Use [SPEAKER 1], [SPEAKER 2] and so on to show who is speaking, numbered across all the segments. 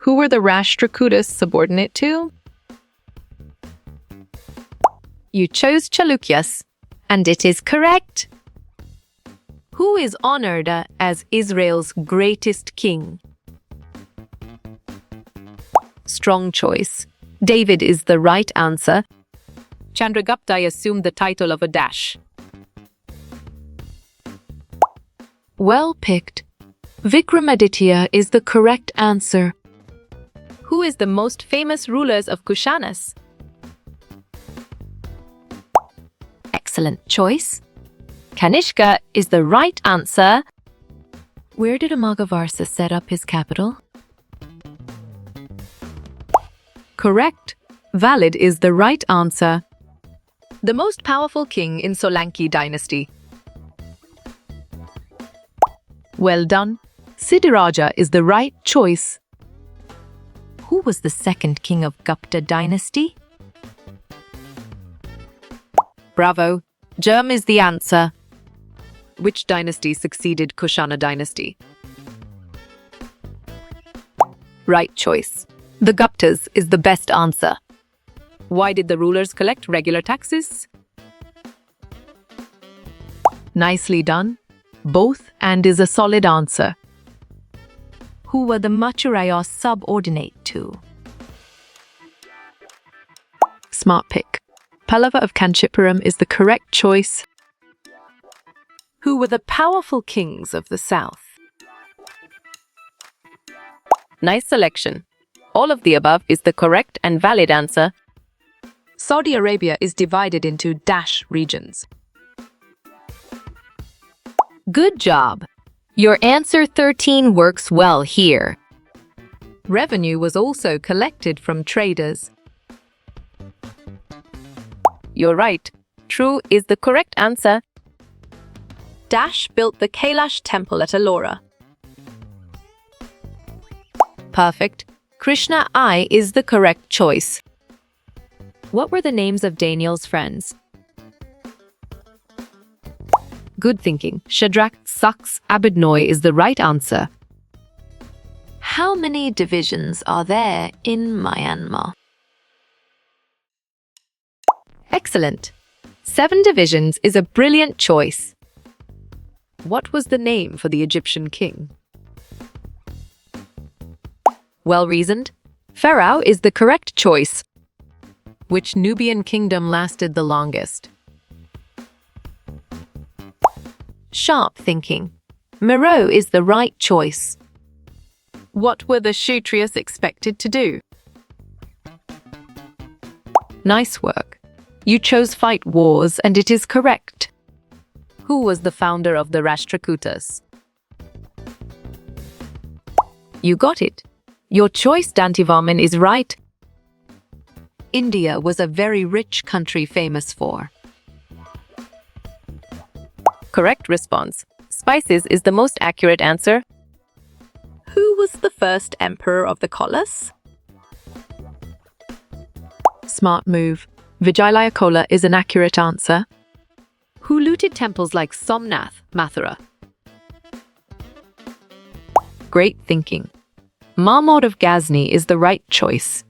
[SPEAKER 1] Who were the Rashtrakutas subordinate to?
[SPEAKER 2] You chose Chalukyas, and it is correct. Who is honored as Israel's greatest king? Strong choice. David is the right answer.
[SPEAKER 1] Chandragupta assumed the title of a dash.
[SPEAKER 2] Well picked. Vikramaditya is the correct answer.
[SPEAKER 1] Who is the most famous rulers of Kushanas?
[SPEAKER 2] Excellent choice. Kanishka is the right answer. Where did Amagavarsa set up his capital?
[SPEAKER 1] Correct. Valid is the right answer. The most powerful king in Solanki dynasty. Well done. Siddhiraja is the right choice.
[SPEAKER 2] Who was the second king of Gupta dynasty?
[SPEAKER 1] Bravo. Germ is the answer. Which dynasty succeeded Kushana dynasty? Right choice. The Guptas is the best answer. Why did the rulers collect regular taxes? Nicely done. Both and is a solid answer.
[SPEAKER 2] Who were the Maturayas subordinate to?
[SPEAKER 1] Smart pick. Pallava of Kanchipuram is the correct choice. Who were the powerful kings of the south? Nice selection. All of the above is the correct and valid answer. Saudi Arabia is divided into dash regions.
[SPEAKER 2] Good job. Your answer 13 works well here.
[SPEAKER 1] Revenue was also collected from traders. You're right. True is the correct answer. Dash built the Kailash temple at Ellora. Perfect. Krishna I is the correct choice. What were the names of Daniel's friends? Good thinking. Shadrach, Saks, Abednoy is the right answer.
[SPEAKER 2] How many divisions are there in Myanmar?
[SPEAKER 1] Excellent. 7 divisions is a brilliant choice. What was the name for the Egyptian king? Well reasoned. Pharaoh is the correct choice. Which Nubian kingdom lasted the longest? Sharp thinking. Meroe is the right choice. What were the Kshatriyas expected to do? Nice work. You chose fight wars and it is correct. Who was the founder of the Rashtrakutas? You got it. Your choice, Dantivarman, is right. India was a very rich country famous for. Correct response. Spices is the most accurate answer. Who was the first emperor of the Kolas? Smart move. Vijayalaya Chola is an accurate answer. Who looted temples like Somnath, Mathura? Great thinking. Mahmud of Ghazni is the right choice.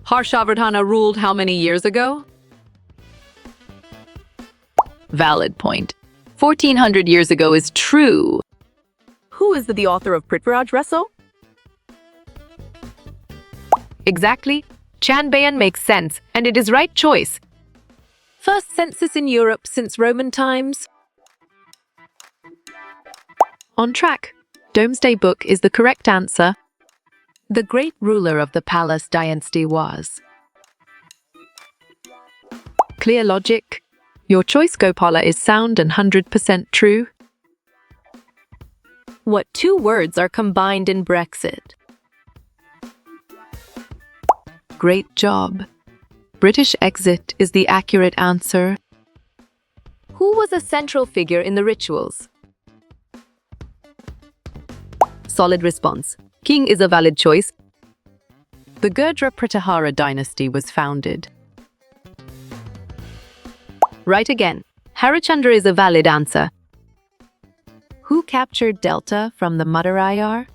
[SPEAKER 1] Harshavardhana ruled how many years ago? Valid point. 1400 years ago is true. Who is the author of Prithviraj Raso? Exactly. Chanbayan makes sense, and it is right choice. First census in Europe since Roman times. On track. Domesday Book is the correct answer. The great ruler of the Palace dynasty was. Clear logic. Your choice, Gopala, is sound and 100% true. What 2 words are combined in Brexit? Great job. British exit is the accurate answer. Who was a central figure in the rituals? Solid response. King is a valid choice. The Gurdra Pratihara dynasty was founded. Right again. Harichandra is a valid answer. Who captured Delta from the Madurayar?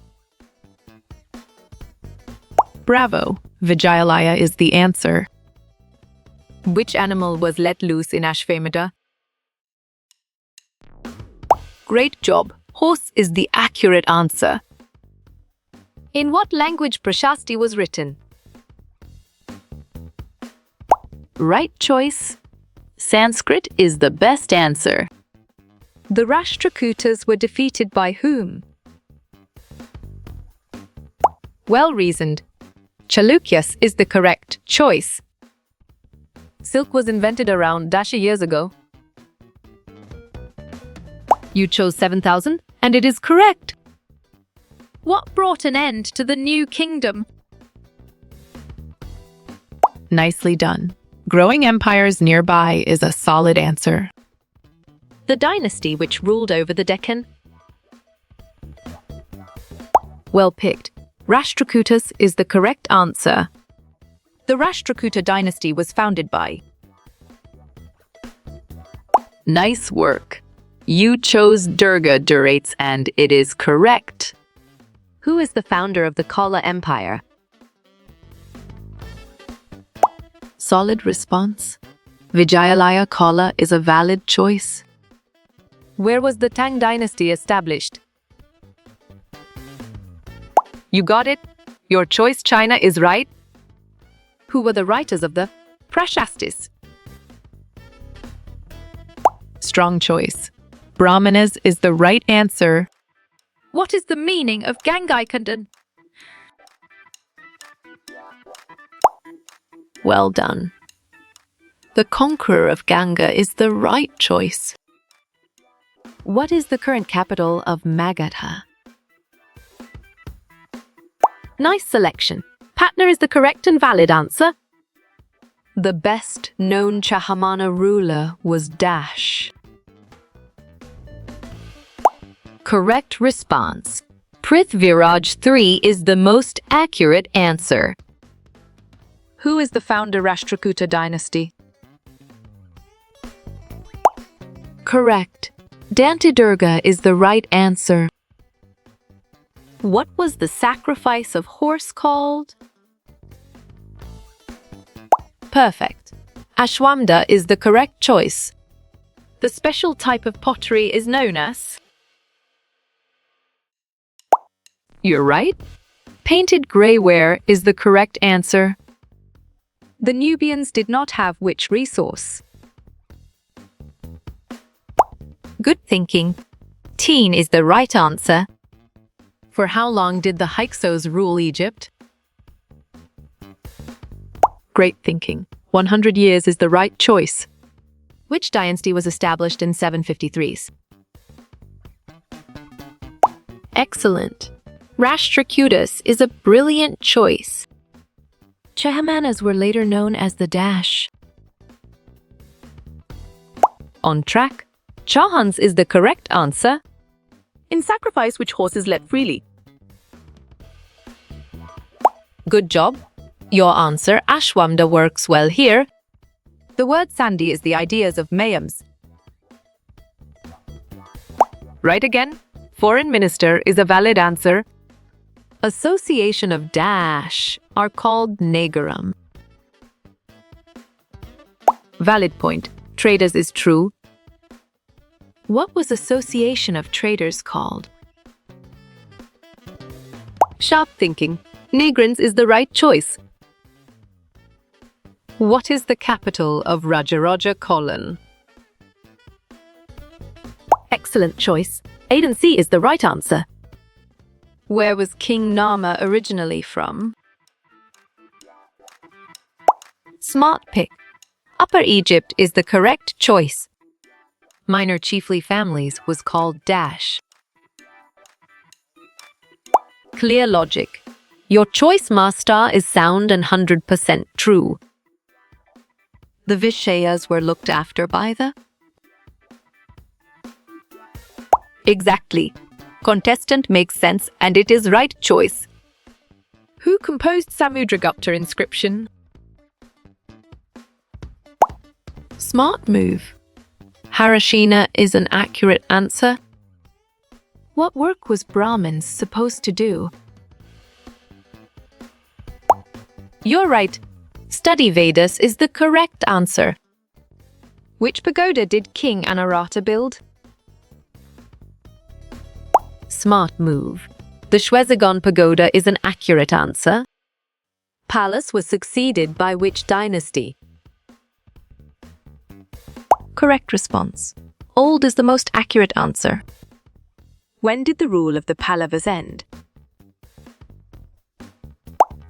[SPEAKER 2] Bravo! Vijayalaya is the answer. Which animal was let loose in Ashvamedha? Great job. Horse is the accurate answer. In what language Prashasti was written?
[SPEAKER 1] Right choice. Sanskrit is the best answer.
[SPEAKER 2] The Rashtrakutas were defeated by whom? Well reasoned. Chalukyas is the correct choice. Silk was invented around -years ago. You chose 7,000, and it is correct. What brought an end to the new kingdom? Nicely done. Growing empires nearby is a solid answer. The dynasty which ruled over the Deccan? Well picked. Rashtrakutas is the correct answer. The Rashtrakuta dynasty was founded by?
[SPEAKER 1] Nice work. You chose Durga Durates and it is correct.
[SPEAKER 2] Who is the founder of the Chola Empire?
[SPEAKER 1] Solid response. Vijayalaya Chola is a valid choice.
[SPEAKER 2] Where was the Tang dynasty established? You got it. Your choice, China, is right. Who were the writers of the Prashastis? Strong choice. Brahmanas is the right answer. What is the meaning of Gangaikondan? Well done. The conqueror of Ganga is the right choice. What is the current capital of Magadha? Nice selection. Patna is the correct and valid answer. The best known Chahamana ruler was Dash. Correct response. Prithviraj III is the most accurate answer. Who is the founder Rashtrakuta dynasty? Correct. Dantidurga is the right answer. What was the sacrifice of horse called? Perfect. Ashwamedha is the correct choice. The special type of pottery is known as? You're right. Painted greyware is the correct answer. The Nubians did not have which resource? Good thinking. Teen is the right answer. For how long did the Hyksos rule Egypt? Great thinking. 100 years is the right choice. Which dynasty was established in 753s? Excellent. Rashtrakutas is a brilliant choice. Chahamanas were later known as the Dash. On track. Chauhans is the correct answer. In sacrifice, which horse is let freely? Good job. Your answer, Ashwamedha, works well here. The word Sandhi is the ideas of Mayams. Right again. Foreign minister is a valid answer. Association of Dash are called Nagaram. Valid point. Traders is true. What was association of traders called? Sharp thinking. Nagrins is the right choice. What is the capital of Rajaraja Cholan? Excellent choice. Adency is the right answer. Where was King Nama originally from? Smart pick. Upper Egypt is the correct choice. Minor chiefly families was called Dash. Clear logic. Your choice, master, is sound and 100% true. The Vishayas were looked after by the? Exactly. Contestant makes sense and it is right choice. Who composed Samudragupta inscription? Smart move. Harashina is an accurate answer. What work was Brahmins supposed to do?
[SPEAKER 1] You're right. Study Vedas is the correct answer.
[SPEAKER 2] Which pagoda did King Anurata build?
[SPEAKER 1] Smart move. The Shwedagon Pagoda is an accurate answer.
[SPEAKER 2] Palace was succeeded by which dynasty?
[SPEAKER 1] Correct response. Old is the most accurate answer.
[SPEAKER 2] When did the rule of the Pallavas end?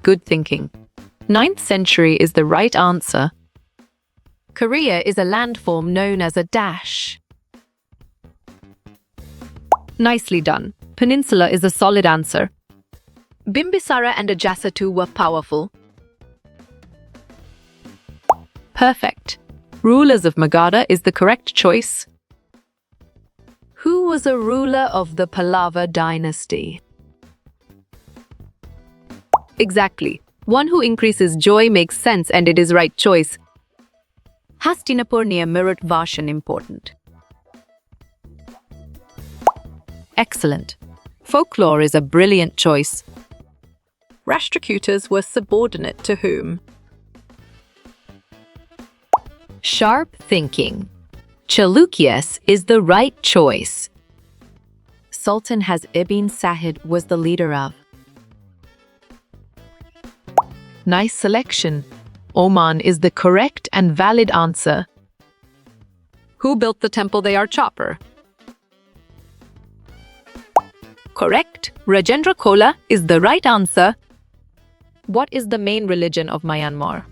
[SPEAKER 1] Good thinking. 9th century is the right answer. Korea is a landform known as a dash. Nicely done. Peninsula is a solid answer. Bimbisara and Ajasattu were powerful. Perfect. Rulers of Magadha is the correct choice. Who was a ruler of the Pallava dynasty? Exactly. One who increases joy makes sense and it is right choice. Hastinapur near Meerut Vashan important. Excellent. Folklore is a brilliant choice. Rashtrakutas were subordinate to whom? Sharp thinking. Chalukyas is the right choice. Sultan Ibn Sahid was the leader of. Nice selection. Oman is the correct and valid answer. Who built the temple they are Chopper? Correct. Rajendra Chola is the right answer. What is the main religion of Myanmar?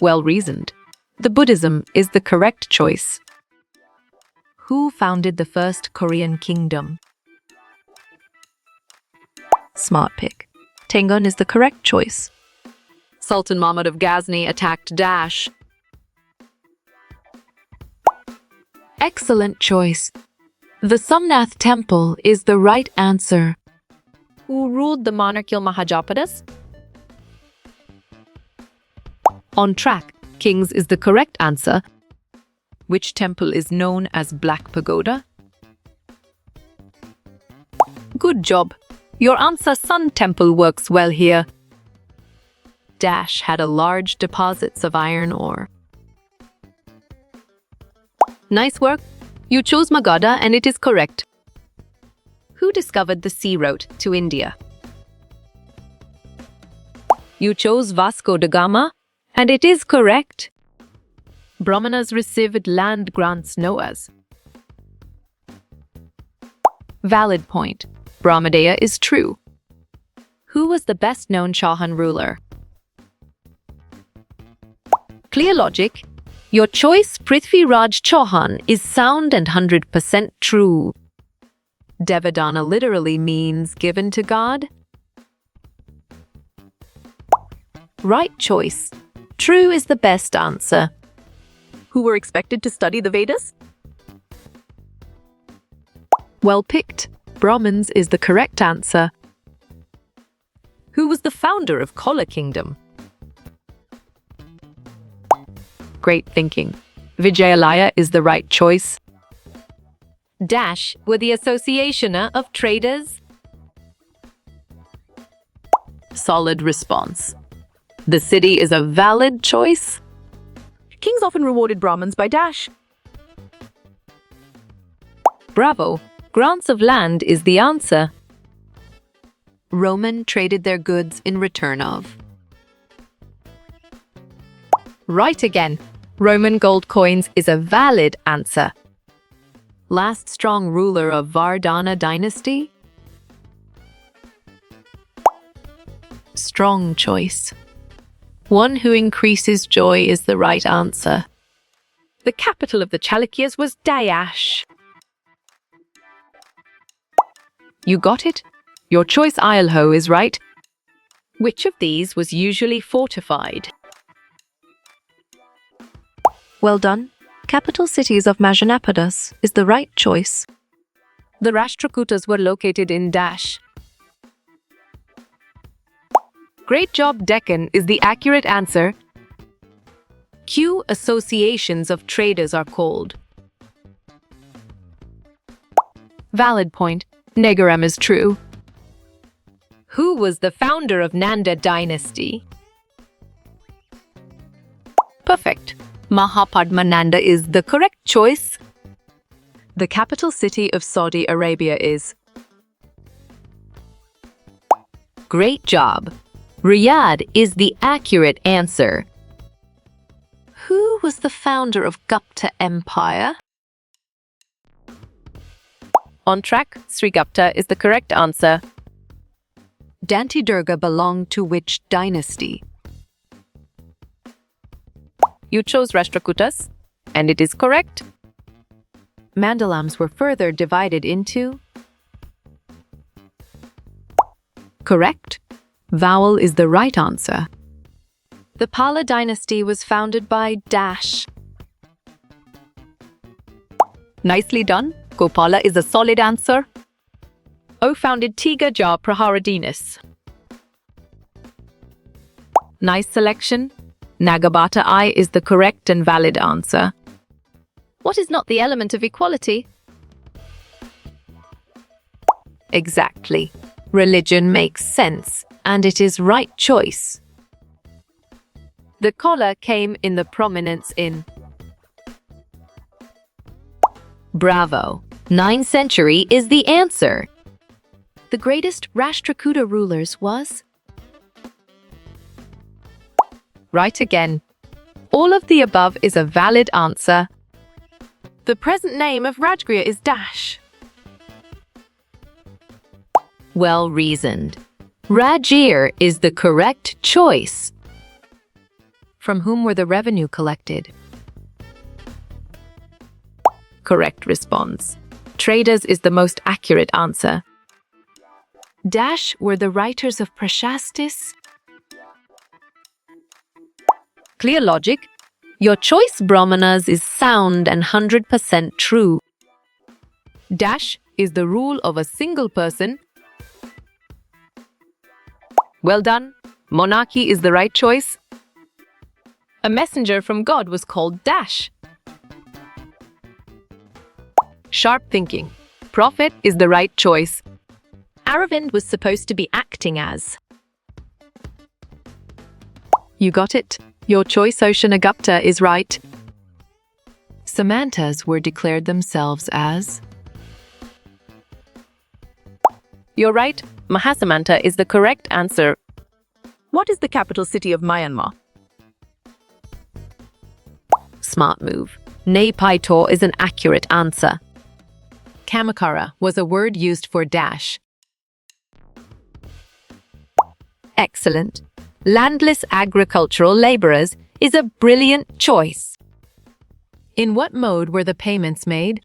[SPEAKER 1] Well reasoned. The Buddhism is the correct choice. Who founded the first Korean kingdom? Smart pick. Tengun is the correct choice. Sultan Mahmud of Ghazni attacked Dash. Excellent choice. The Somnath Temple is the right answer. Who ruled the monarchical Mahajapadas? On track. Kings is the correct answer. Which temple is known as Black Pagoda? Good job. Your answer Sun Temple works well here. Dash had a large deposits of iron ore. Nice work. You chose Magadha and it is correct. Who discovered the sea route to India? You chose Vasco da Gama and it is correct. Brahmanas received land grants known as. Valid point. Brahmadeya is true. Who was the best known Chauhan ruler? Clear logic. Your choice, Prithviraj Chauhan, is sound and 100% true. Devadana literally means given to God. Right choice. True is the best answer. Who were expected to study the Vedas? Well picked. Brahmins is the correct answer. Who was the founder of Chola Kingdom? Great thinking. Vijayalaya is the right choice. Dash were the association of traders. Solid response. The city is a valid choice. Kings often rewarded Brahmins by dash. Bravo. Grants of land is the answer. Roman traded their goods in return of. Right again. Roman gold coins is a valid answer. Last strong ruler of Vardhana dynasty? Strong choice. One who increases joy is the right answer. The capital of the Chalukyas was Dayash. You got it? Your choice Ialho is right. Which of these was usually fortified? Well done. Capital cities of Majanapadas is the right choice. The Rashtrakutas were located in Dash. Great job, Deccan is the accurate answer. Q associations of traders are called. Valid point. Nagaram is true. Who was the founder of Nanda dynasty? Perfect. Mahapadmananda is the correct choice. The capital city of Saudi Arabia is.
[SPEAKER 2] Great job. Riyadh is the accurate answer.
[SPEAKER 1] Who was the founder of Gupta Empire? On track, Srigupta is the correct answer. Danti Durga belonged to which dynasty? You chose Rashtrakutas, and it is correct. Mandalams were further divided into. Correct. Vowel is the right answer. The Pala dynasty was founded by Dash. Nicely done. Gopala is a solid answer. O founded Tiga Jar Praharadinis. Nice selection. Nagabata I is the correct and valid answer. What is not the element of equality? Exactly. Religion makes sense, and it is right choice. The collar came in the prominence in.
[SPEAKER 2] Bravo. 9th century is the answer.
[SPEAKER 1] The greatest Rashtrakuta rulers was. Right again. All of the above is a valid answer. The present name of Rajgriha is Dash.
[SPEAKER 2] Well reasoned. Rajgir is the correct choice.
[SPEAKER 1] From whom were the revenue collected? Correct response. Traders is the most accurate answer. Dash were the writers of Prashastis. Clear logic. Your choice, Brahmanas, is sound and 100% true. Dash is the rule of a single person. Well done. Monarchy is the right choice. A messenger from God was called Dash. Sharp thinking. Prophet is the right choice. Aravind was supposed to be acting as. You got it. Your choice, Oshanagupta, is right. Samantas were declared themselves as. You're right. Mahasamanta is the correct answer. What is the capital city of Myanmar? Smart move. Naypyidaw is an accurate answer. Kamakara was a word used for dash. Excellent. Landless agricultural laborers is a brilliant choice. In what mode were the payments made?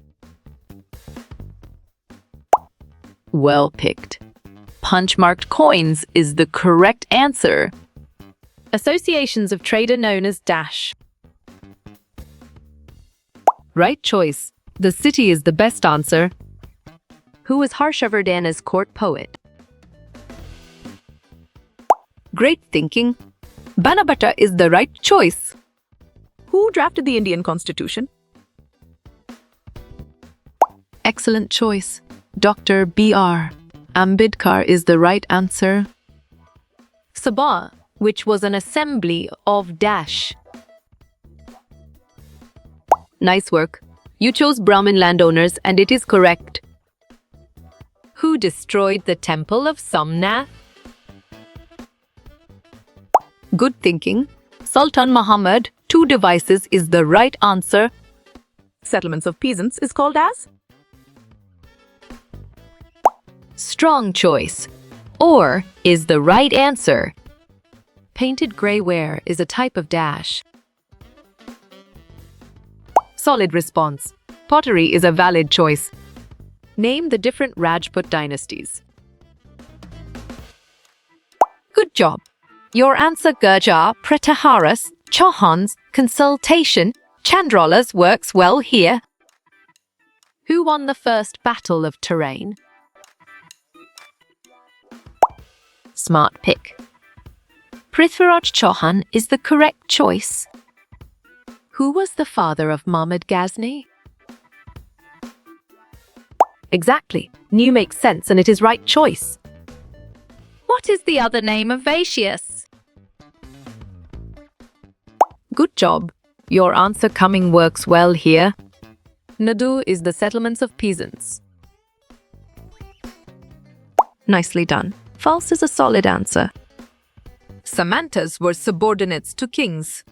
[SPEAKER 1] Well picked. Punch-marked coins is the correct answer. Associations of trade are known as dash. Right choice. The city is the best answer. Who was Harshavardhana's court poet? Great thinking. Banabhatta is the right choice. Who drafted the Indian Constitution? Excellent choice. Dr. B.R. Ambedkar is the right answer. Sabha, which was an assembly of dash. Nice work. You chose Brahmin landowners and it is correct. Who destroyed the temple of Somnath? Good thinking. Sultan Muhammad, 2 devices is the right answer. Settlements of peasants is called as?
[SPEAKER 2] Strong choice. Or is the right answer.
[SPEAKER 1] Painted grey ware is a type of dash. Solid response. Pottery is a valid choice. Name the different Rajput dynasties. Good job. Your answer Gurjar, Prataharas, Chauhans, Consultation, Chandralas works well here. Who won the first Battle of Terrain? Smart pick. Prithviraj Chauhan is the correct choice. Who was the father of Mahmud Ghazni? Exactly. New makes sense and it is right choice.
[SPEAKER 2] What is the other name of Vatius?
[SPEAKER 1] Good job. Your answer coming works well here. Nadu is the settlements of peasants. Nicely done. False is a solid answer. Samantas were subordinates to kings.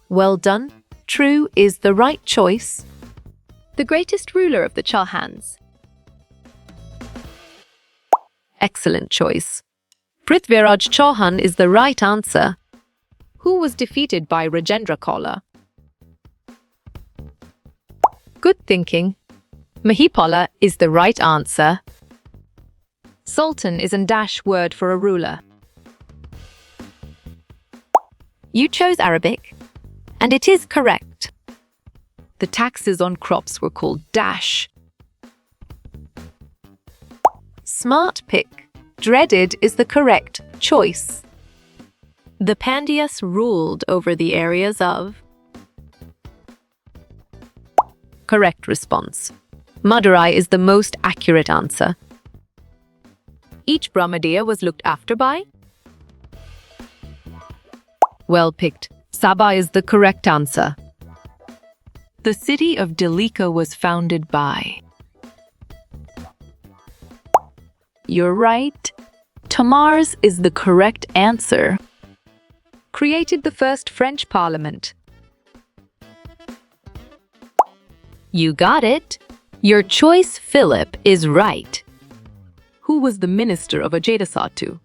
[SPEAKER 1] Well done. True is the right choice.
[SPEAKER 2] The greatest ruler of the Chauhans.
[SPEAKER 1] Excellent choice. Prithviraj Chauhan is the right answer. Who was defeated by Rajendra Chola? Good thinking. Mahipala is the right answer. Sultan is a dash word for a ruler. You chose Arabic, and it is correct. The taxes on crops were called dash. Smart pick. Dreaded is the correct choice. The Pandyas ruled over the areas of. Correct response. Madurai is the most accurate answer. Each Brahmadeya was looked after by. Well picked. Sabha is the correct answer. The city of Delika was founded by.
[SPEAKER 2] You're right. Tamars is the correct answer.
[SPEAKER 1] Created the first French parliament. You got it. Your choice, Philip, is right. Who was the minister of Ajatasattu?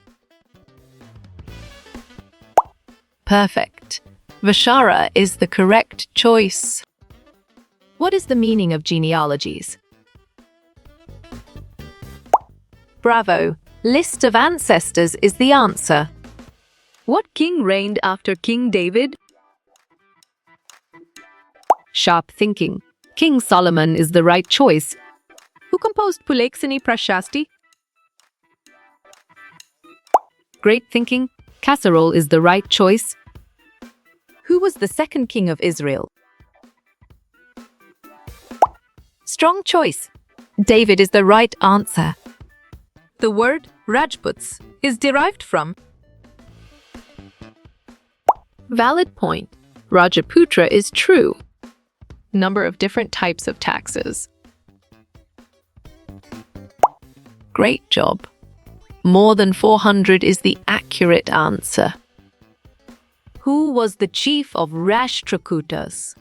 [SPEAKER 1] Perfect. Vishara is the correct choice. What is the meaning of genealogies? Bravo. List of ancestors is the answer. What king reigned after King David? Sharp thinking. King Solomon is the right choice. Who composed Pulaksini Prashasti? Great thinking. Casserole is the right choice. Who was the second king of Israel? Strong choice. David is the right answer. The word Rajputs is derived from. Valid point. Rajaputra is true. Number of different types of taxes. Great job. More than 400 is the accurate answer. Who was the chief of Rashtrakutas?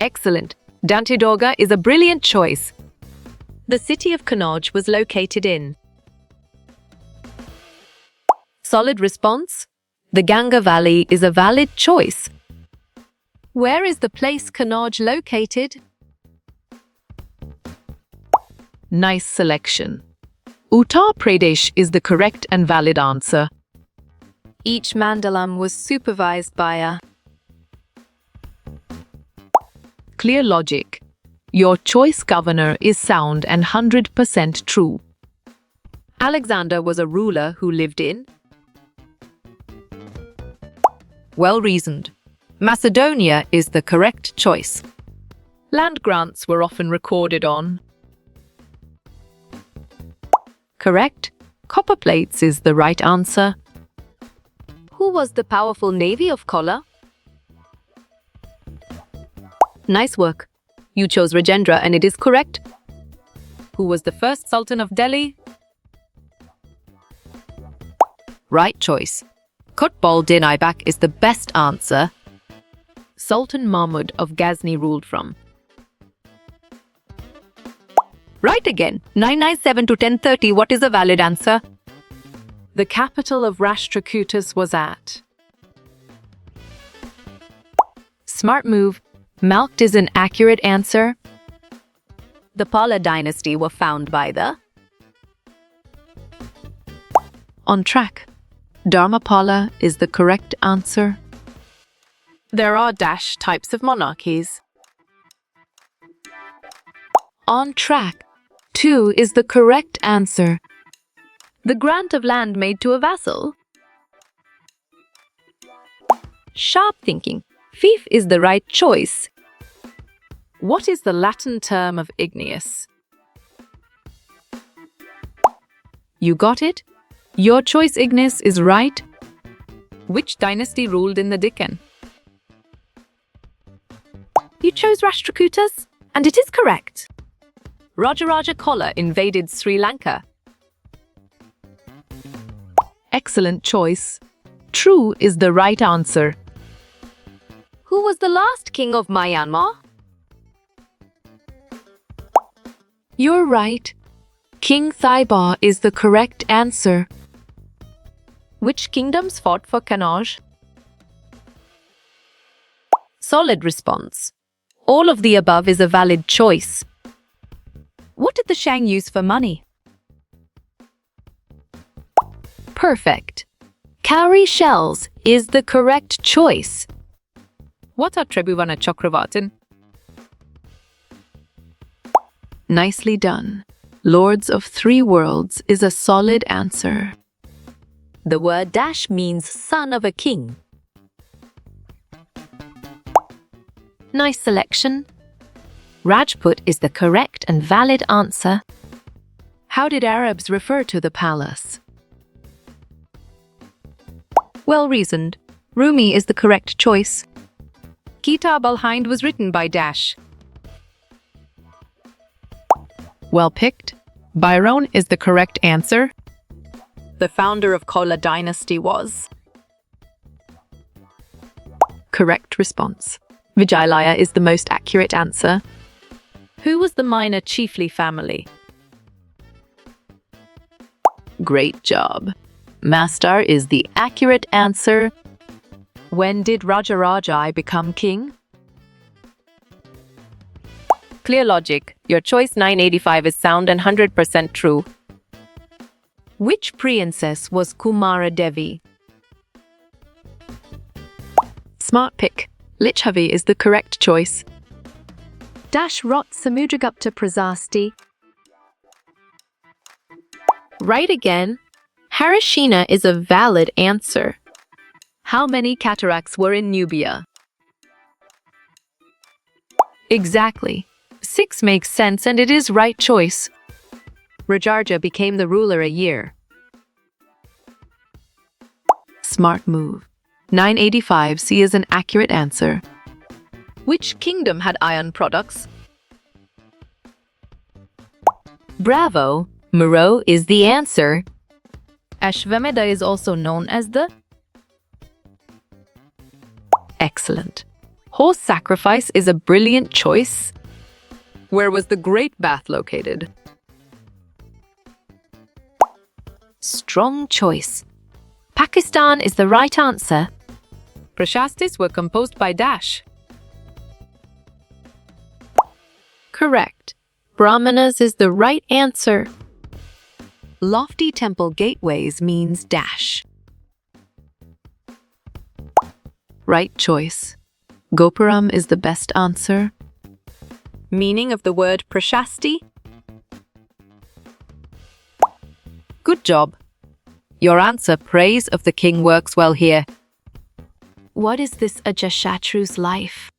[SPEAKER 1] Excellent. Dantidorga is a brilliant choice. The city of Kannauj was located in. Solid response. The Ganga Valley is a valid choice. Where is the place Kannauj located?
[SPEAKER 2] Nice selection. Uttar Pradesh is the correct and valid answer.
[SPEAKER 1] Each mandalam was supervised by a.
[SPEAKER 2] Clear logic. Your choice governor is sound and 100% true.
[SPEAKER 1] Alexander was a ruler who lived in. Well reasoned. Macedonia is the correct choice. Land grants were often recorded on. Correct. Copper plates is the right answer. Who was the powerful navy of Chola? Nice work. You chose Rajendra and it is correct. Who was the first Sultan of Delhi? Right choice. Qutb Din Aibak is the best answer. Sultan Mahmud of Ghazni ruled from. Right again. 997 to 1030. What is a valid answer? The capital of Rashtrakutas was at. Smart move. Malkhed is an accurate answer. The Pala dynasty were found by the. On track. Dharmapala is the correct answer. There are dash types of monarchies. On track. 2 is the correct answer. The grant of land made to a vassal. Sharp thinking. Fief is the right choice. What is the Latin term of igneous?
[SPEAKER 2] You got it? Your choice, Ignis, is right. Which dynasty ruled in the Deccan?
[SPEAKER 1] You chose Rashtrakutas, and it is correct. Rajaraja Chola invaded Sri Lanka.
[SPEAKER 2] Excellent choice. True is the right answer.
[SPEAKER 1] Who was the last king of Myanmar?
[SPEAKER 2] You're right. King Thaiba is the correct answer.
[SPEAKER 1] Which kingdoms fought for Kannauj? Solid response. All of the above is a valid choice. What did the Shang use for money?
[SPEAKER 2] Perfect. Cowrie shells is the correct choice.
[SPEAKER 1] What are Trebhuvana Chakravartin?
[SPEAKER 2] Nicely done. Lords of Three Worlds is a solid answer.
[SPEAKER 1] The word dash means son of a king. Nice selection. Rajput is the correct and valid answer.
[SPEAKER 2] How did Arabs refer to the palace?
[SPEAKER 1] Well reasoned. Rumi is the correct choice. Kitab al-Hind was written by Dash.
[SPEAKER 2] Well picked. Byron is the correct answer.
[SPEAKER 1] The founder of Chola dynasty was.
[SPEAKER 2] Correct response. Vijayalaya is the most accurate answer.
[SPEAKER 1] Who was the minor chiefly family?
[SPEAKER 2] Great job. Mastar is the accurate answer.
[SPEAKER 1] When did Rajarajai become king? Clear logic. Your choice 985 is sound and 100% true. Which princess was Kumara Devi?
[SPEAKER 2] Smart pick. Lichavi is the correct choice.
[SPEAKER 1] Dash Rot Samudragupta Prasasti. Right again. Harishina is a valid answer. How many cataracts were in Nubia? Exactly. 6 makes sense and it is right choice. Rajarja became the ruler a year.
[SPEAKER 2] Smart move. 985C is an accurate answer.
[SPEAKER 1] Which kingdom had iron products? Bravo! Muro is the answer. Ashvamedha is also known as the...
[SPEAKER 2] Excellent. Horse sacrifice is a brilliant choice.
[SPEAKER 1] Where was the Great Bath located? Strong choice. Pakistan is the right answer. Prashastis were composed by Dash. Correct. Brahmanas is the right answer. Lofty temple gateways means Dash.
[SPEAKER 2] Right choice. Gopuram is the best answer.
[SPEAKER 1] Meaning of the word Prashasti? Good job. Your answer, praise of the king, works well here. What is this Ajashatru's life?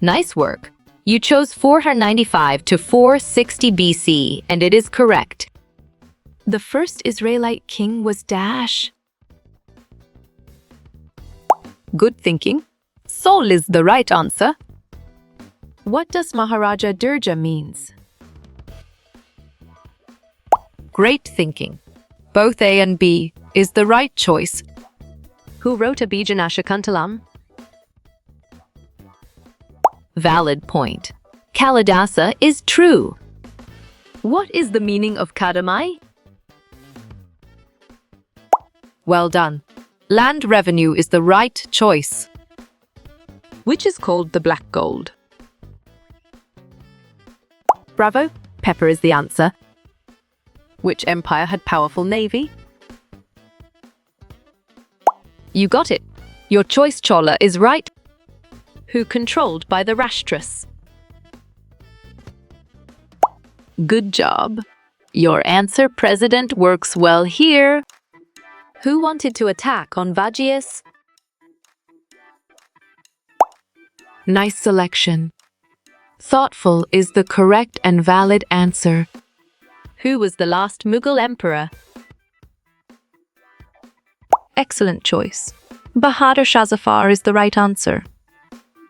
[SPEAKER 1] Nice work. You chose 495 to 460 BC, and it is correct. The first Israelite king was Dash. Good thinking. Saul is the right answer. What does Maharaja Durga means? Great thinking. Both A and B is the right choice. Who wrote Abhijanashakuntalam? Valid point. Kalidasa is true. What is the meaning of Kadamai? Well done. Land revenue is the right choice. Which is called the black gold? Bravo. Pepper is the answer. Which empire had powerful navy? You got it. Your choice, Chola, is right. Who controlled by the Rashtras?
[SPEAKER 2] Good job. Your answer, President, works well here.
[SPEAKER 1] Who wanted to attack on Vagias?
[SPEAKER 2] Nice selection. Thoughtful is the correct and valid answer. Who was the last Mughal emperor?
[SPEAKER 1] Excellent choice. Bahadur Shah Zafar is the right answer.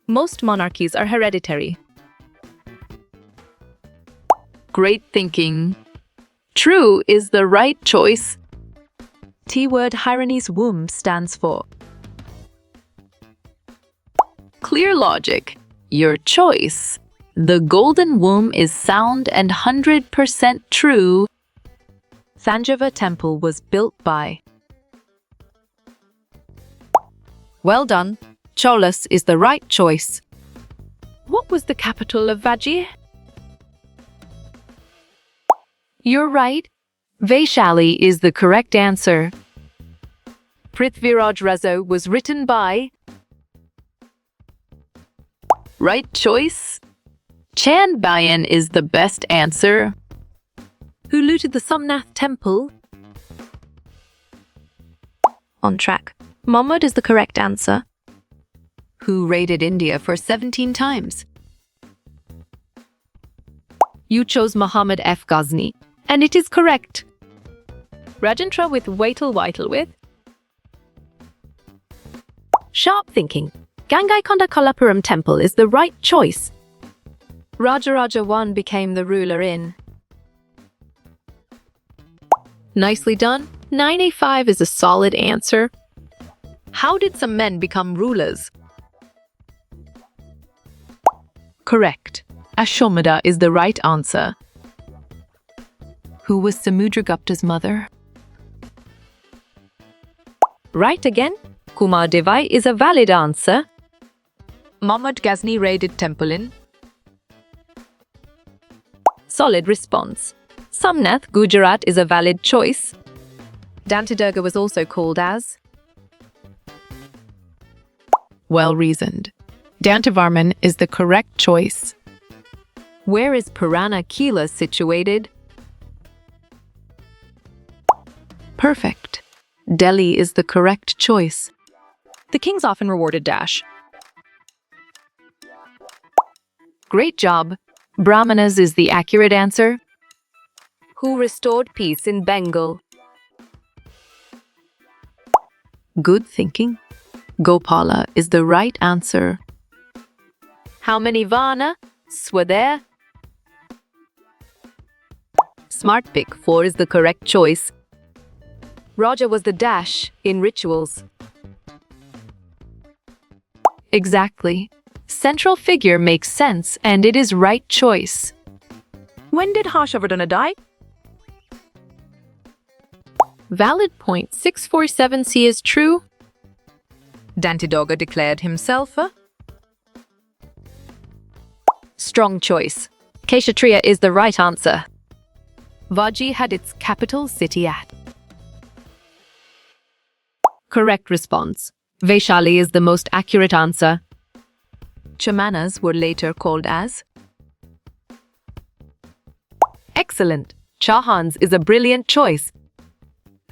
[SPEAKER 2] Most monarchies are hereditary. Great thinking. True is the right choice. T-word Hirani's womb stands for. Clear logic. Your choice. The golden womb is sound and 100% true. Thanjavur Temple was built by.
[SPEAKER 1] Well done. Cholas is the right choice.
[SPEAKER 2] What was the capital of Vajir?
[SPEAKER 1] You're right. Vaishali is the correct answer.
[SPEAKER 2] Prithviraj Rezo was written by. Right choice. Chand Bayan is the best answer. Who looted the Somnath temple?
[SPEAKER 1] On track. Muhammad is the correct answer.
[SPEAKER 2] Who raided India for 17 times?
[SPEAKER 1] You chose Muhammad F. Ghazni, and it is correct.
[SPEAKER 2] Rajendra with Whittle with.
[SPEAKER 1] Sharp thinking. Gangaikonda Kolapuram Temple is the right choice.
[SPEAKER 2] Rajaraja I became the ruler in.
[SPEAKER 1] Nicely done. 9A5 is a solid answer.
[SPEAKER 2] How did some men become rulers?
[SPEAKER 1] Correct.
[SPEAKER 2] Ashwamedha is the right answer. Who was Samudragupta's mother?
[SPEAKER 1] Right again. Kumar Devai is a valid answer.
[SPEAKER 2] Muhammad Ghazni raided temple in.
[SPEAKER 1] Solid response. Somnath, Gujarat is a valid choice.
[SPEAKER 2] Dantidurga was also called as.
[SPEAKER 3] Well reasoned. Dantavarman is the correct choice.
[SPEAKER 2] Where is Purana Kila situated?
[SPEAKER 1] Perfect. Delhi is the correct choice.
[SPEAKER 2] The kings often rewarded Dash.
[SPEAKER 1] Great job. Brahmanas is the accurate answer.
[SPEAKER 2] Who restored peace in Bengal?
[SPEAKER 1] Good thinking. Gopala is the right answer.
[SPEAKER 2] How many Vana were there?
[SPEAKER 1] Smart pick. 4 is the correct choice.
[SPEAKER 2] Raja was the dash in rituals.
[SPEAKER 1] Exactly. Central figure makes sense and it is right choice.
[SPEAKER 2] When did Harshavardhana die?
[SPEAKER 1] Valid point. 647C is true.
[SPEAKER 2] Dantidurga declared himself a.
[SPEAKER 1] Strong choice. Kshatriya is the right answer.
[SPEAKER 2] Vaji had its capital city at.
[SPEAKER 1] Correct response. Vaishali is the most accurate answer.
[SPEAKER 2] Chamanas were later called as.
[SPEAKER 1] Excellent. Chauhans is a brilliant choice.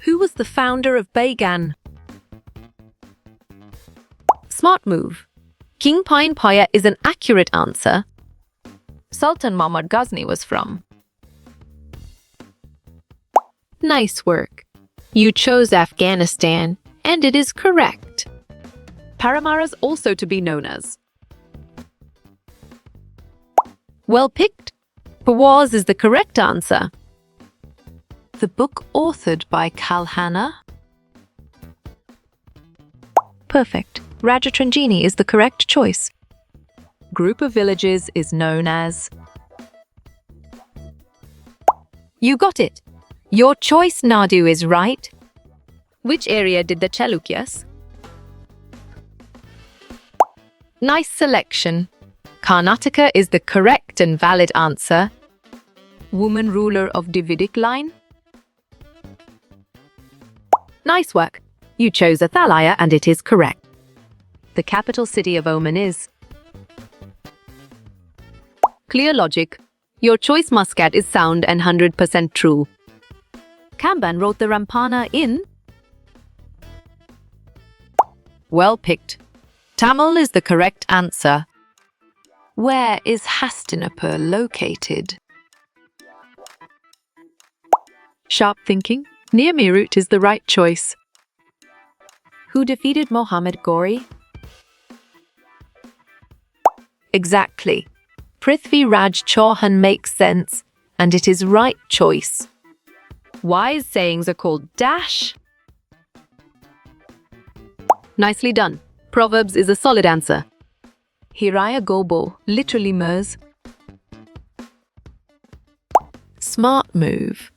[SPEAKER 2] Who was the founder of Baigan?
[SPEAKER 1] Smart move. King Pine Paya is an accurate answer.
[SPEAKER 2] Sultan Muhammad Ghazni was from.
[SPEAKER 1] Nice work. You chose Afghanistan, and it is correct.
[SPEAKER 2] Paramaras also to be known as.
[SPEAKER 1] Well picked. Pawaz is the correct answer.
[SPEAKER 2] The book authored by Kalhana.
[SPEAKER 1] Perfect. Rajatranjini is the correct choice.
[SPEAKER 2] Group of villages is known as.
[SPEAKER 1] You got it. Your choice, Nadu, is right.
[SPEAKER 2] Which area did the Chalukyas?
[SPEAKER 1] Nice selection. Karnataka is the correct and valid answer.
[SPEAKER 2] Woman ruler of Davidic line?
[SPEAKER 1] Nice work. You chose Athalaya and it is correct.
[SPEAKER 2] The capital city of Oman is.
[SPEAKER 1] Clear logic. Your choice, Muscat, is sound and 100% true.
[SPEAKER 2] Kamban wrote the Rampana in.
[SPEAKER 1] Well picked. Tamil is the correct answer.
[SPEAKER 2] Where is Hastinapur located? Sharp thinking. Near Meerut is the right choice.
[SPEAKER 1] Who defeated Mohammad Ghori? Exactly. Prithviraj Chauhan makes sense, and it is right choice. Wise sayings are called dash.
[SPEAKER 2] Nicely done. Proverbs is a solid answer. Hiraya Gobo, literally MERS.
[SPEAKER 1] Smart move.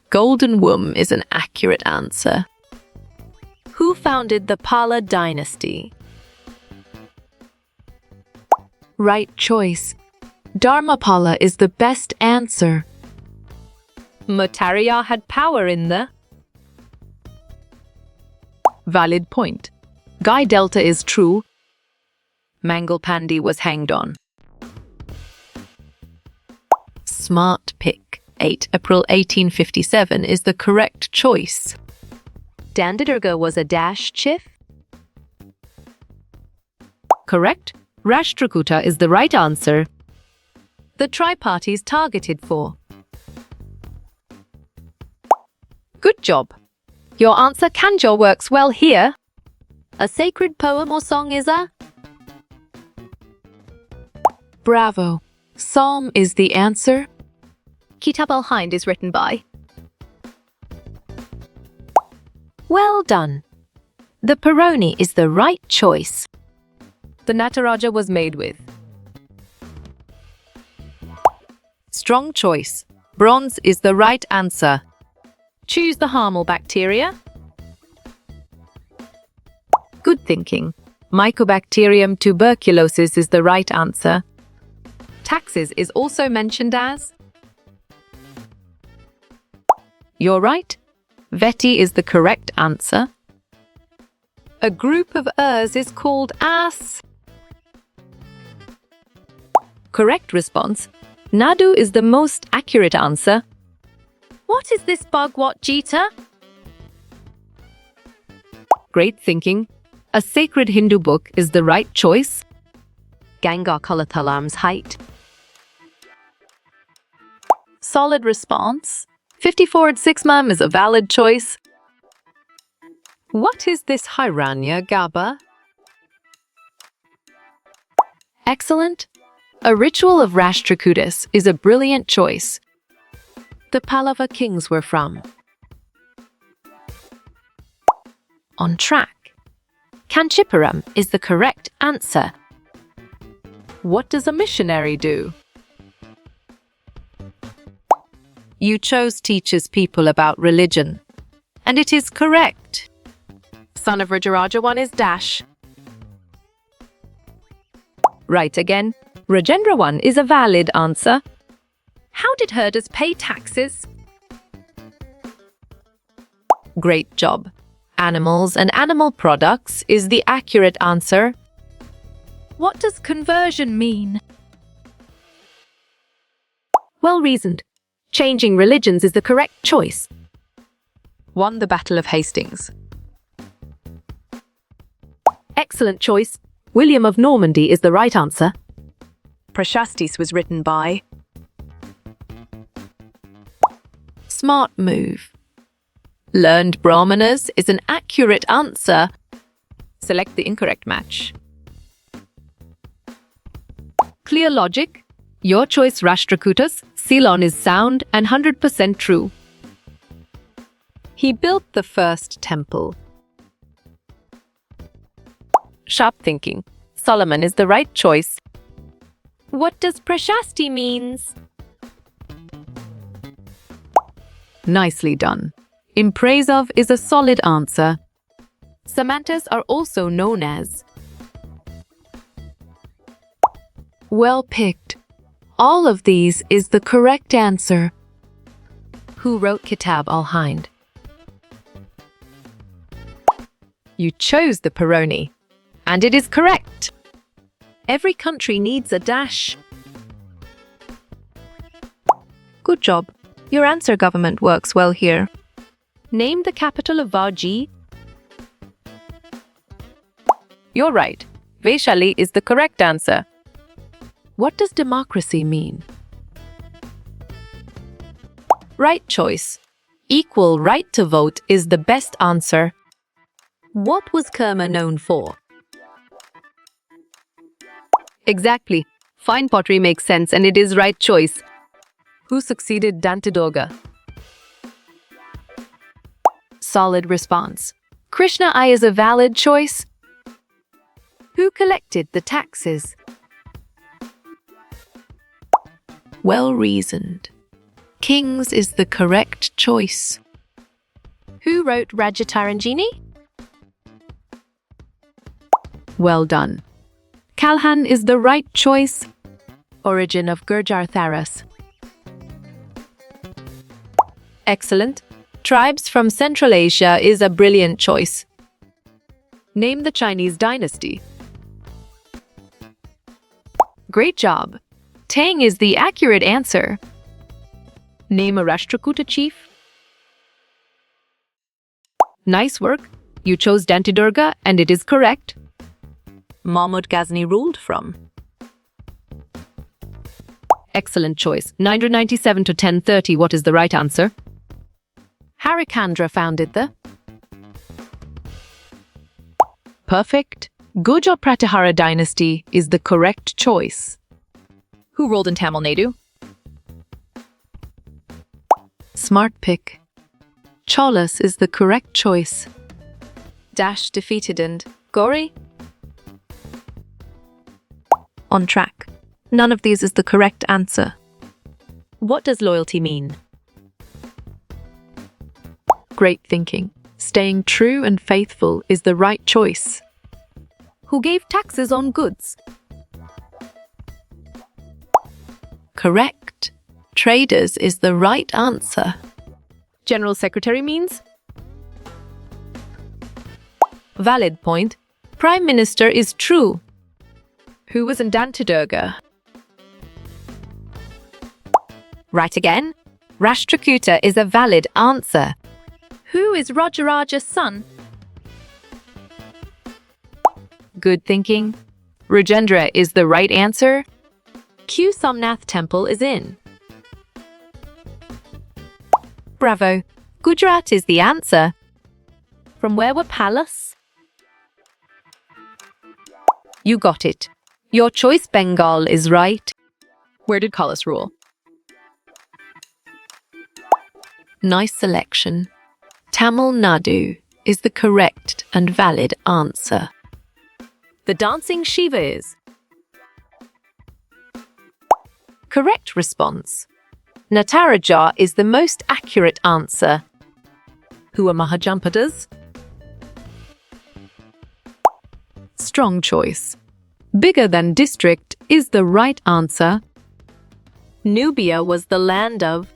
[SPEAKER 1] Golden womb is an accurate answer. Who founded the Pala dynasty?
[SPEAKER 2] Right choice. Dharmapala is the best answer.
[SPEAKER 1] Muttariya had power in the...
[SPEAKER 2] Valid point. Guy Delta is true.
[SPEAKER 1] Mangal Pandey was hanged on. Smart pick. 8 April 1857 is the correct choice. Dandidurga was a dash chief? Correct. Rashtrakuta is the right answer. The tri-parties targeted for. Good job. Your answer Kanjor works well here. A sacred poem or song is a...
[SPEAKER 2] Bravo. Psalm is the answer.
[SPEAKER 1] Kitab al-Hind is written by. Well done. The Pironi is the right choice. The Nataraja was made with. Strong choice. Bronze is the right answer. Choose the harmful bacteria. Good thinking. Mycobacterium tuberculosis is the right answer. Taxes is also mentioned as. You're right. Veti is the correct answer. A group of ers is called as. Correct response. Nadu is the most accurate answer. What is this Bhagavad Gita? Great thinking. A sacred Hindu book is the right choice. Ganga Kalathalam's height. Solid response. 54 at 6 mam is a valid choice. What is this Hiranya Gaba? Excellent. A ritual of Rashtrakutas is a brilliant choice. The Pallava kings were from. On track. Kanchipuram is the correct answer. What does a missionary do? You chose teaches people about religion. And it is correct. Son of Rajaraja one is dash. Right again. Rajendra one is a valid answer. How did herders pay taxes? Great job. Animals and animal products is the accurate answer. What does conversion mean? Well reasoned. Changing religions is the correct choice. Won the Battle of Hastings. Excellent choice. William of Normandy is the right answer. Prashastis was written by. Smart move. Learned Brahmanas is an accurate answer. Select the incorrect match. Clear logic. Your choice Rashtrakutas, Ceylon is sound and 100% true. He built the first temple. Sharp thinking. Solomon is the right choice. What does Prashasti means? Nicely done. In praise of is a solid answer. Samantas are also known as.
[SPEAKER 2] Well picked. All of these is the correct answer.
[SPEAKER 1] Who wrote Kitab al-Hind? You chose the Pironi. And it is correct. Every country needs a dash. Good job. Your answer government works well here. Name the capital of Vaji. You're right. Vaishali is the correct answer. What does democracy mean? Right choice. Equal right to vote is the best answer.
[SPEAKER 2] What was Kerma known for?
[SPEAKER 1] Exactly. Fine pottery makes sense and it is right choice.
[SPEAKER 2] Who succeeded Dantidurga?
[SPEAKER 1] Solid response. Krishna I is a valid choice. Who collected the taxes? Well reasoned. Kings is the correct choice. Who wrote Rajataranjini? Well done. Kalhan is the right choice. Origin of Gurjar Tharas. Excellent. Tribes from Central Asia is a brilliant choice. Name the Chinese dynasty. Great job. Tang is the accurate answer. Name a Rashtrakuta chief. Nice work. You chose Dantidurga and it is correct. Mahmud Ghazni ruled from. Excellent choice. 997 to 1030. What is the right answer? Harikandra founded the. Perfect. Gurjar Pratihara dynasty is the correct choice. Who ruled in Tamil Nadu? Smart pick. Cholas is the correct choice. Dash defeated and Gauri? On track. None of these is the correct answer. What does loyalty mean? Great thinking. Staying true and faithful is the right choice. Who gave taxes on goods? Correct. Traders is the right answer. General Secretary means? Valid point. Prime Minister is true. Who was in Dantidurga? Right again. Rashtrakuta is a valid answer. Who is Rajaraja's son? Good thinking. Rajendra is the right answer. Q Somnath Temple is in. Bravo. Gujarat is the answer. From where were palace? You got it. Your choice Bengal is right.
[SPEAKER 3] Where did Kalas rule?
[SPEAKER 1] Nice selection. Tamil Nadu is the correct and valid answer. The dancing Shiva is. Correct response. Nataraja is the most accurate answer. Who are Mahajampadas? Strong choice. Bigger than district is the right answer. Nubia was the land of.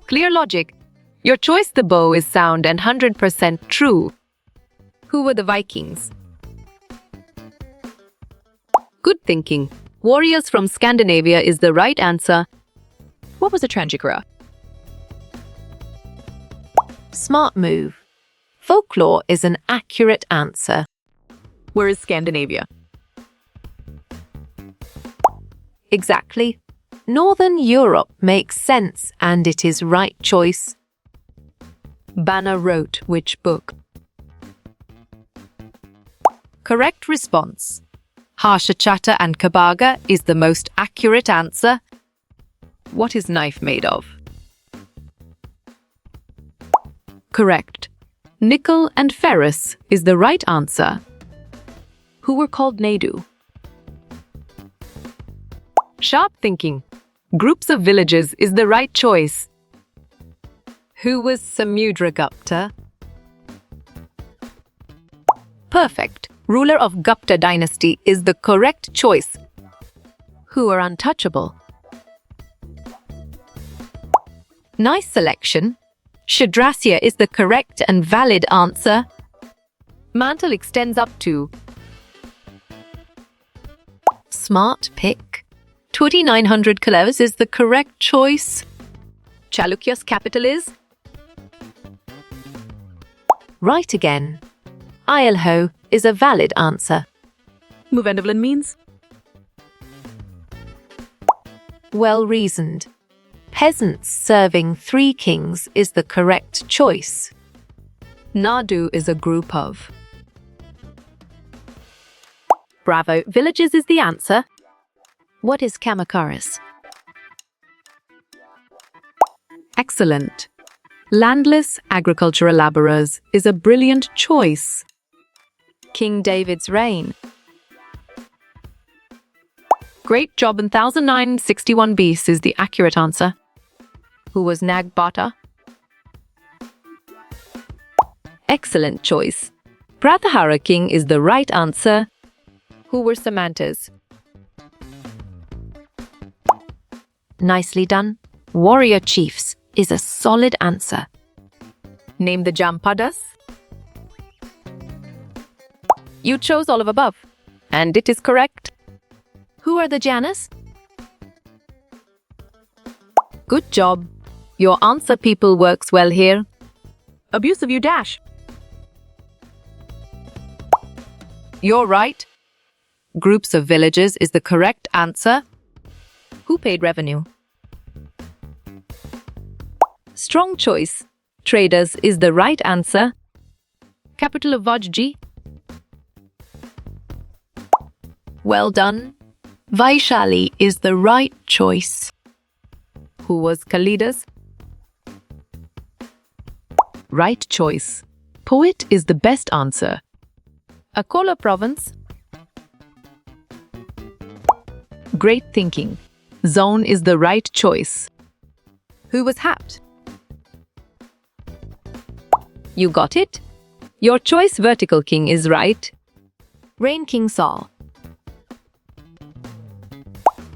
[SPEAKER 1] Clear logic. Your choice the bow is sound and 100% true. Who were the Vikings? Good thinking. Warriors from Scandinavia is the right answer.
[SPEAKER 3] What was a Tranjikara?
[SPEAKER 1] Smart move. Folklore is an accurate answer.
[SPEAKER 3] Where is Scandinavia?
[SPEAKER 1] Exactly. Northern Europe makes sense and it is right choice. Banner wrote which book? Correct response. Harshachatta and Kabaga is the most accurate answer. What is knife made of? Correct. Nickel and ferrous is the right answer. Who were called Naidu? Sharp thinking. Groups of villages is the right choice. Who was Samudragupta? Perfect. Ruler of Gupta dynasty is the correct choice. Who are untouchable? Nice selection. Shadrasya is the correct and valid answer. Mantle extends up to. Smart pick. 2900 kilos is the correct choice. Chalukya's capital is? Right again. Ialho is a valid answer.
[SPEAKER 3] Muvendavlin means?
[SPEAKER 1] Well reasoned. peasants serving 3 kings is the correct choice.
[SPEAKER 2] Nadu is a group of.
[SPEAKER 1] Bravo, villages is the answer. What is Kamakaris?
[SPEAKER 3] Excellent. Landless agricultural laborers is a brilliant choice.
[SPEAKER 2] King David's reign.
[SPEAKER 3] Great job, and 1961 BC is the accurate answer.
[SPEAKER 2] Who was Nagbata? Excellent choice. Prathahara king is the right answer. Who were Samantas?
[SPEAKER 1] Nicely done. Warrior chiefs is a solid answer.
[SPEAKER 2] Name the Jampadas. You chose all of above, and it is correct.
[SPEAKER 1] Who are the Janus?
[SPEAKER 2] Good job. Your answer, people, works well here.
[SPEAKER 3] Abuse of you dash.
[SPEAKER 2] You're right. Groups of villages is the correct answer. Who paid revenue? Strong choice. Traders is the right answer.
[SPEAKER 3] Capital of Vajji.
[SPEAKER 1] Well done. Vaishali is the right choice.
[SPEAKER 2] Who was Kalidas?
[SPEAKER 3] Right choice. Poet is the best answer.
[SPEAKER 2] Akola province.
[SPEAKER 3] Great thinking. Zone is the right choice.
[SPEAKER 2] Who was Hapt? You got it. Your choice, vertical king, is right.
[SPEAKER 1] Reign King Saul.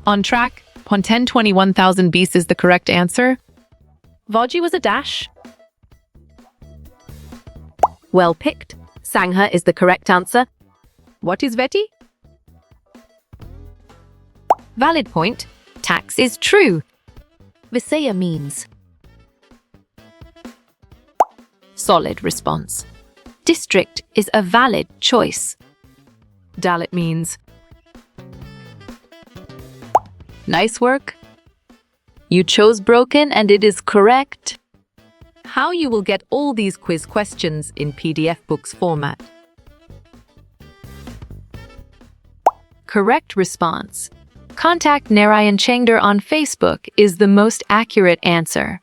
[SPEAKER 3] On track. 1021,000 BC is the correct answer.
[SPEAKER 1] Vaji was a dash. Well picked. Sangha is the correct answer.
[SPEAKER 2] What is Veti?
[SPEAKER 1] Valid point. Tax is true. Visaya means. Solid response. District is a valid choice.
[SPEAKER 2] Dalit means. Nice work. You chose broken, and it is correct. How you will get all these quiz questions in PDF books format. Correct response. Contact Narayan Chengder on Facebook is the most accurate answer.